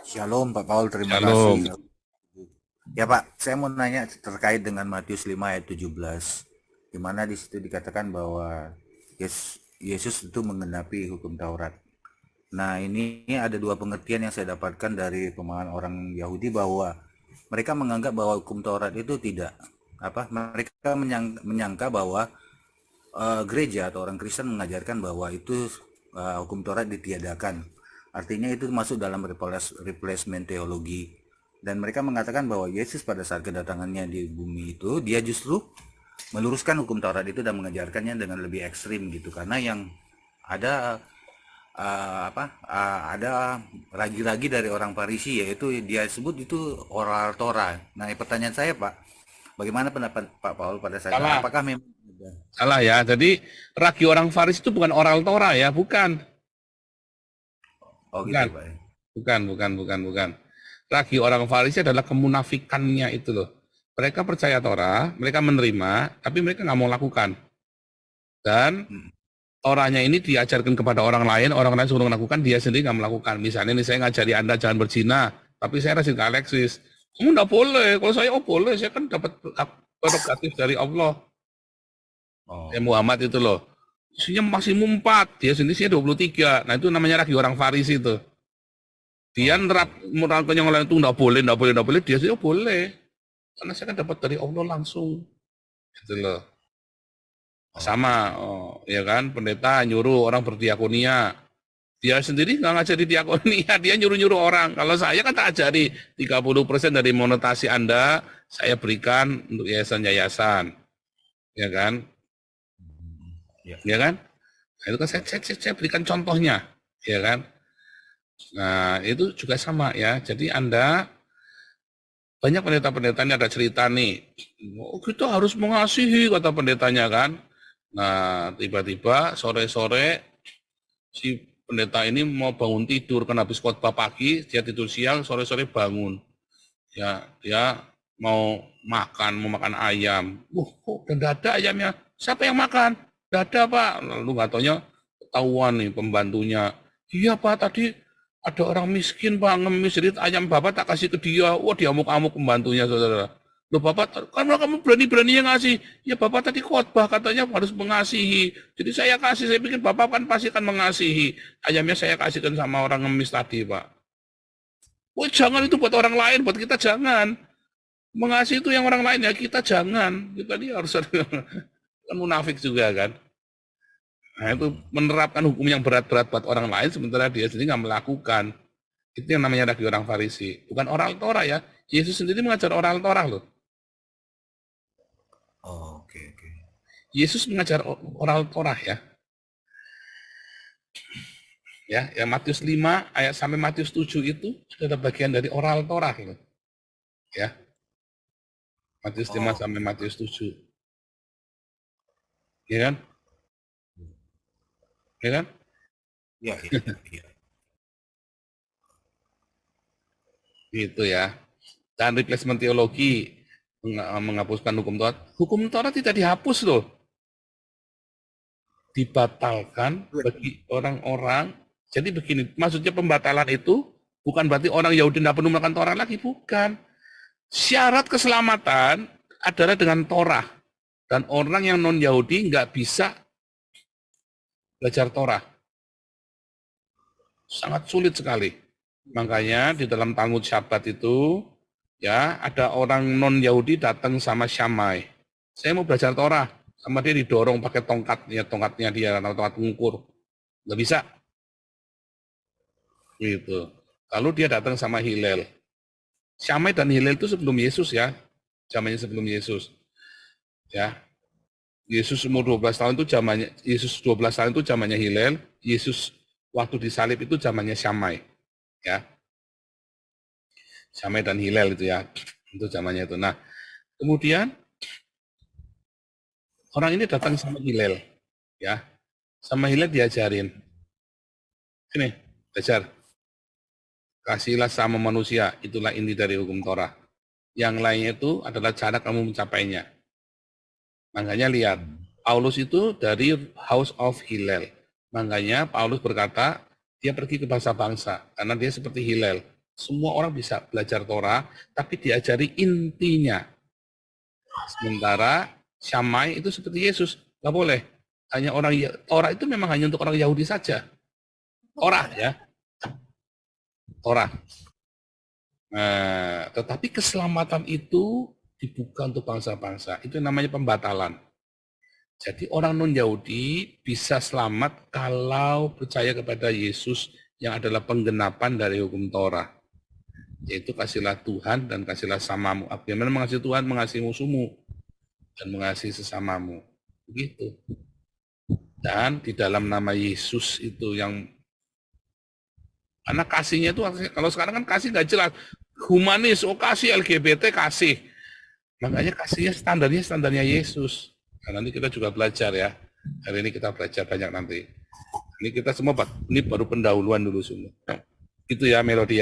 Shalom Pak Paul, terima kasih. Shalom. Ya Pak, saya mau nanya terkait dengan Matius 5 ayat 17, di mana di situ dikatakan bahwa Yesus itu menggenapi hukum Taurat. Nah, ini ada dua pengertian yang saya dapatkan dari pemahaman orang Yahudi bahwa mereka menganggap bahwa hukum Taurat itu tidak mereka menyangka bahwa gereja atau orang Kristen mengajarkan bahwa itu hukum Taurat ditiadakan. Artinya itu masuk dalam replacement teologi. Dan mereka mengatakan bahwa Yesus pada saat kedatangannya di bumi itu, dia justru meluruskan hukum Taurat itu dan mengajarkannya dengan lebih ekstrim gitu. Karena yang ada ada ragi-ragi dari orang Farisi, yaitu dia sebut itu oral Torah. Nah, pertanyaan saya Pak, bagaimana pendapat Pak Paul pada saat itu? Salah, Apakah memang salah ya. Jadi ragi orang Faris itu bukan oral Torah ya, bukan, oh gitu bukan, Pak ya? bukan. Ragi orang Farisi adalah kemunafikannya itu loh. Mereka percaya Torah, mereka menerima, tapi mereka nggak mau lakukan. Dan Hmm. Torahnya ini diajarkan kepada orang lain suruh melakukan, dia sendiri nggak melakukan. Misalnya nih saya ngajari Anda jangan berzina, tapi saya rajin ke Alexis. Kamu nggak boleh, kalau saya oh boleh, saya kan dapat hak prerogatif dari Allah. Oh, Muhammad itu loh. Isinya maksimum 4, dia sendiri isinya 23. Nah itu namanya lagi orang Farisi itu. Dia oke. menerapkan yang lain itu nggak boleh, dia sih oh boleh. Karena saya kan dapat dari Allah langsung. Gitu loh. Oke, Sama, oke. oh, ya kan, pendeta nyuruh orang berdiakonia. Dia sendiri nggak ngajari diakonia, dia nyuruh-nyuruh orang. Kalau saya kan tak ajari 30% dari monetasi Anda, saya berikan untuk yayasan-yayasan. Ya kan? Ya, Ya kan? Nah, itu kan ya. saya berikan contohnya. Ya kan? Nah, itu juga sama ya. Jadi Anda, banyak pendeta-pendeta ini ada cerita nih. Oh, kita harus mengasihi, kata pendetanya kan. Nah, tiba-tiba sore-sore si pendeta ini mau bangun tidur kan habis khotbah pagi, dia tidur siang, sore-sore bangun. Ya, dia mau makan ayam. Kok udah ada ayamnya? Siapa yang makan? Udah ada, Pak. Lalu nggak taunya ketahuan nih pembantunya. Iya, Pak, tadi ada orang miskin, Pak, ngemis. Jadi ayam Bapak tak kasih ke dia. Wah, dia amuk-amuk pembantunya, saudara. Loh, Bapak, karena kamu berani-beraninya ngasih. Ya, Bapak tadi khotbah, katanya harus mengasihi. Jadi saya kasih, saya pikir Bapak kan pasti akan mengasihi. Ayamnya saya kasihkan sama orang ngemis tadi, Pak. Wah, jangan itu buat orang lain, buat kita jangan. Mengasihi itu yang orang lain ya kita jangan. Kita dia harus ada kan munafik juga kan. Nah itu Hmm. menerapkan hukum yang berat-berat buat orang lain sementara dia sendiri nggak melakukan. Itu yang namanya ragi orang Farisi. Bukan oral Torah ya. Yesus sendiri mengajar oral Torah loh. Oh, oke, oke. Yesus mengajar oral Torah ya. Ya, Matius 5 ayat sampai Matius 7 itu sudah ada bagian dari oral Torah loh. Ya, Matius 5 Oh, sampai Matius 7. Ya kan? Ya kan? iya, iya, iya. Gitu ya. Dan replacement teologi menghapuskan hukum Taurat. Hukum Taurat tidak dihapus loh, dibatalkan bagi orang-orang. Jadi begini, maksudnya pembatalan itu bukan berarti orang Yahudi tidak perlu melakukan Torah lagi, bukan. Syarat keselamatan adalah dengan Torah. Dan orang yang non-Yahudi nggak bisa belajar Torah. Sangat sulit sekali. Makanya di dalam Talmud Syabat itu, ya ada orang non-Yahudi datang sama Syamai. Saya mau belajar Torah. Sama dia didorong pakai tongkatnya dia, atau tongkat pengukur. Nggak bisa, gitu. Lalu dia datang sama Hillel. Syamai dan Hillel itu sebelum Yesus ya, zamannya sebelum Yesus. Ya, Yesus umur 12 tahun itu zamannya Yesus 12 tahun itu zamannya Hillel, Yesus waktu disalib itu zamannya Syamai. Ya, Syamai dan Hillel itu ya, itu zamannya itu. Nah, kemudian orang ini datang sama Hillel, ya, sama Hillel diajarin, ini belajar, kasihlah sama manusia, itulah inti dari hukum Torah. Yang lainnya itu adalah cara kamu mencapainya. Makanya lihat, Hmm. Paulus itu dari House of Hillel. Makanya Paulus berkata, dia pergi ke bangsa-bangsa, karena dia seperti Hillel. Semua orang bisa belajar Torah, tapi diajari intinya. Sementara Syamai itu seperti Yesus, nggak boleh. Hanya orang Torah itu memang hanya untuk orang Yahudi saja. Torah ya, Torah. Nah, tetapi keselamatan itu dibuka untuk bangsa-bangsa. Itu namanya pembatalan. Jadi orang non-Yahudi bisa selamat kalau percaya kepada Yesus yang adalah penggenapan dari hukum Torah. Yaitu kasihlah Tuhan dan kasihlah samamu. Bagaimana mengasihi Tuhan, mengasihi musuhmu, dan mengasihi sesamamu. Begitu. Dan di dalam nama Yesus itu yang, karena kasihnya itu, kalau sekarang kan kasih nggak jelas. Humanis, oh kasih, LGBT kasih. Makanya kasihnya standarnya Yesus. Nah, nanti kita juga belajar ya. Hari ini kita belajar banyak nanti. Ini kita semua, ini baru pendahuluan dulu semua. Itu ya Melodi.